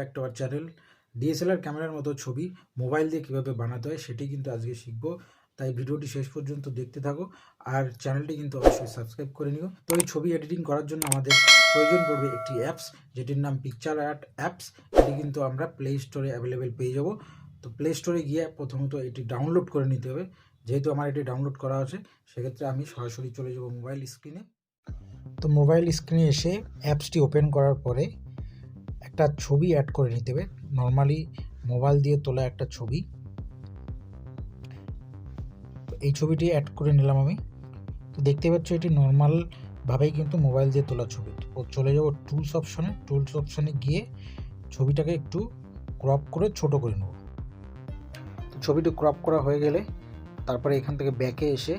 Back to our channel. DSLR ক্যামেরার মতো ছবি মোবাইল দিয়ে কীভাবে বানাতে হয় সেটি কিন্তু আজকে শিখব, তাই ভিডিওটি শেষ পর্যন্ত দেখতে থাকো আর চ্যানেলটি কিন্তু অবশ্যই সাবস্ক্রাইব করে নিও। তো এই ছবি এডিটিং করার জন্য আমাদের প্রয়োজন পড়বে একটি অ্যাপস, যেটির নাম পিকচার আর্ট অ্যাপস। এটি কিন্তু আমরা প্লে স্টোরে অ্যাভেলেবেল পেয়ে যাব। তো প্লে স্টোরে গিয়ে প্রথমত এটি ডাউনলোড করে নিতে হবে। যেহেতু আমার এটি ডাউনলোড করা আছে, সেক্ষেত্রে আমি সরাসরি চলে যাব মোবাইল স্ক্রিনে। তো মোবাইল স্ক্রিনে এসে অ্যাপসটি ওপেন করার পরে একটা ছবি অ্যাড করে নিতে হবে। নর্মালি মোবাইল দিয়ে তোলা একটা ছবি, এই ছবিটি অ্যাড করে নিলাম আমি। তো দেখতে পাচ্ছ এটি নর্মালভাবেই কিন্তু মোবাইল দিয়ে তোলা ছবি। চলে যাব টুলস অপশনে গিয়ে ছবিটাকে একটু ক্রপ করে ছোট করে নেব। তো ছবিটি ক্রপ করা হয়ে গেলে তারপরে এখান থেকে ব্যাকে এসে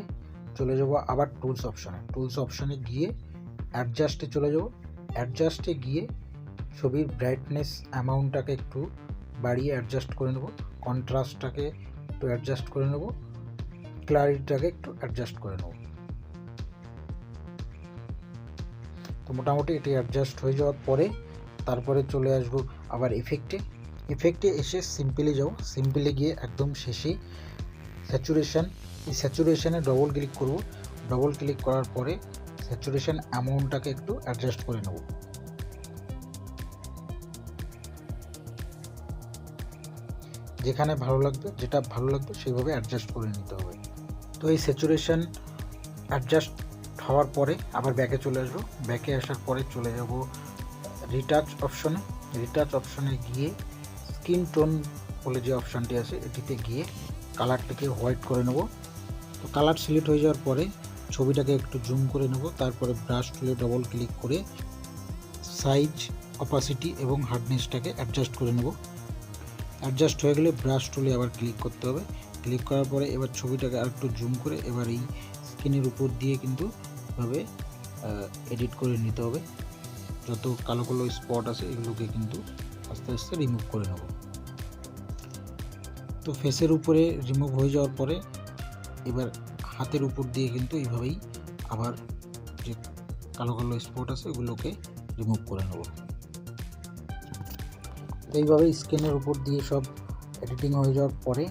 চলে যাব আবার টুলস অপশনে গিয়ে অ্যাডজাস্টে চলে যাব। অ্যাডজাস্টে গিয়ে ছবির ব্রাইটনেস অ্যামাউন্টটাকে একটু বাড়িয়ে অ্যাডজাস্ট করে নেব, কন্ট্রাস্টটাকে একটু অ্যাডজাস্ট করে নেব, ক্লারিটিটাকে একটু অ্যাডজাস্ট করে নেব। তো মোটামুটি এটি অ্যাডজাস্ট হয়ে যাওয়ার পরে তারপরে চলে আসবো আবার এফেক্টে এসে সিম্পলে যাও। সিম্পলে গিয়ে একদম শেষে স্যাচুরেশনে ডবল ক্লিক করব। ডবল ক্লিক করার পরে স্যাচুরেশন অ্যামাউন্টটাকে একটু অ্যাডজাস্ট করে নেব। যেখানে যেটা ভালো লাগবে সেইভাবে অ্যাডজাস্ট করে নিতে হবে। তো এই স্যাচুরেশন অ্যাডজাস্ট হওয়ার পরে আবার ব্যাকে চলে আসবো। ব্যাকে আসার পরে চলে যাব রিটাচ অপশনে গিয়ে স্কিন টোন বলে যে অপশানটি আছে এটিতে গিয়ে কালারটাকে হোয়াইট করে নেব। তো কালার সিলেক্ট হয়ে যাওয়ার পরে ছবিটাকে একটু জুম করে নেব। তারপরে ব্রাশ টুলে ডবল ক্লিক করে সাইজ, অপাসিটি এবং হার্ডনেসটাকে অ্যাডজাস্ট করে নেব। অ্যাডজাস্ট হয়ে গেলে ব্রাশ টুলে আবার ক্লিক করতে হবে। ক্লিক করার পরে এবার ছবিটাকে আর একটু জুম করে এবার এই স্ক্রিনের উপর দিয়ে কিন্তু এভাবে এডিট করে নিতে হবে। যত কালো কালো স্পট আছে এগুলোকে কিন্তু আস্তে আস্তে রিমুভ করে নেব। তো ফেসের উপরে রিমুভ হয়ে যাওয়ার পরে এবার হাতের উপর দিয়ে কিন্তু এইভাবেই আবার যে কালো কালো স্পট আছে এগুলোকে রিমুভ করে নেব। এইভাবে স্ক্রিনের উপর দিয়ে সব এডিটিং হয়ে যাওয়ার পরে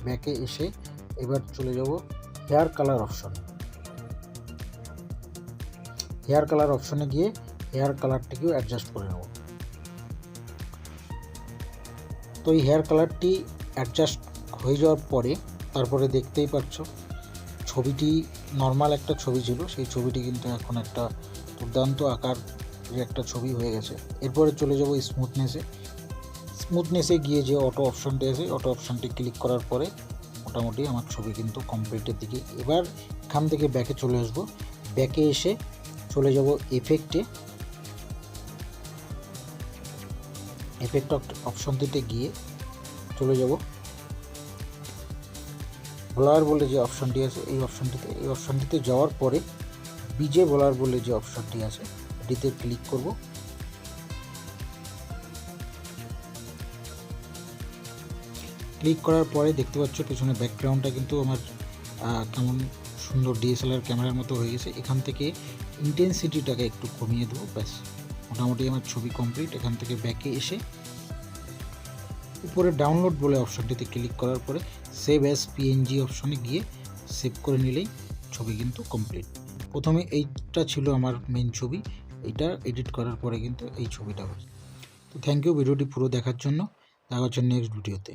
ব্যাকে এসে এবার চলে যাব হেয়ার কালার অপশনে গিয়ে হেয়ার কালারটিকেও অ্যাডজাস্ট করে নেব। তো এই হেয়ার কালারটি অ্যাডজাস্ট হয়ে যাওয়ার পরে তারপরে দেখতেই পাচ্ছ ছবিটি নর্মাল একটা ছবি ছিল, সেই ছবিটি কিন্তু এখন একটা দুর্দান্ত আকার একটা ছবি হয়ে গেছে। এরপরে চলে যাব স্মুথনেসে গিয়ে যে অটো অপশনটি আছে অটো অপশনটি ক্লিক করার পরে মোটামুটি আমার ছবি কিন্তু কমপ্লিটের দিকে। এবার এখান থেকে ব্যাকে চলে আসব। ব্যাকে এসে চলে যাব এফেক্ট অপশনটিতে গিয়ে চলে যাব ব্লার বলে যে অপশনটি আছে এই অপশনটিতে যাওয়ার পরে বিজে ব্লার বলে যে অপশনটি আছে এটিতে ক্লিক করব। ক্লিক করার পরে দেখতে পাচ্ছ পেছনে ব্যাকগ্রাউন্ডটা কিন্তু আমার কেমন সুন্দর ডিএসএলআর ক্যামেরার মতো হয়ে গেছে। এখান থেকে ইন্টেন্সিটিটাকে একটু কমিয়ে দেবো, ব্যাস মোটামুটি আমার ছবি কমপ্লিট। এখান থেকে ব্যাকে এসে উপরে ডাউনলোড বলে অপশনটিতে ক্লিক করার পরে সেভ অ্যাজ পিএনজি অপশনে গিয়ে সেভ করে নিলেই ছবি কিন্তু কমপ্লিট। প্রথমে এইটা ছিল আমার মেন ছবি, এইটা এডিট করার পরে কিন্তু এই ছবিটা হয়। তো থ্যাংক ইউ ভিডিওটি পুরো দেখার জন্য। দেখা হচ্ছে নেক্সট ভিডিওতে।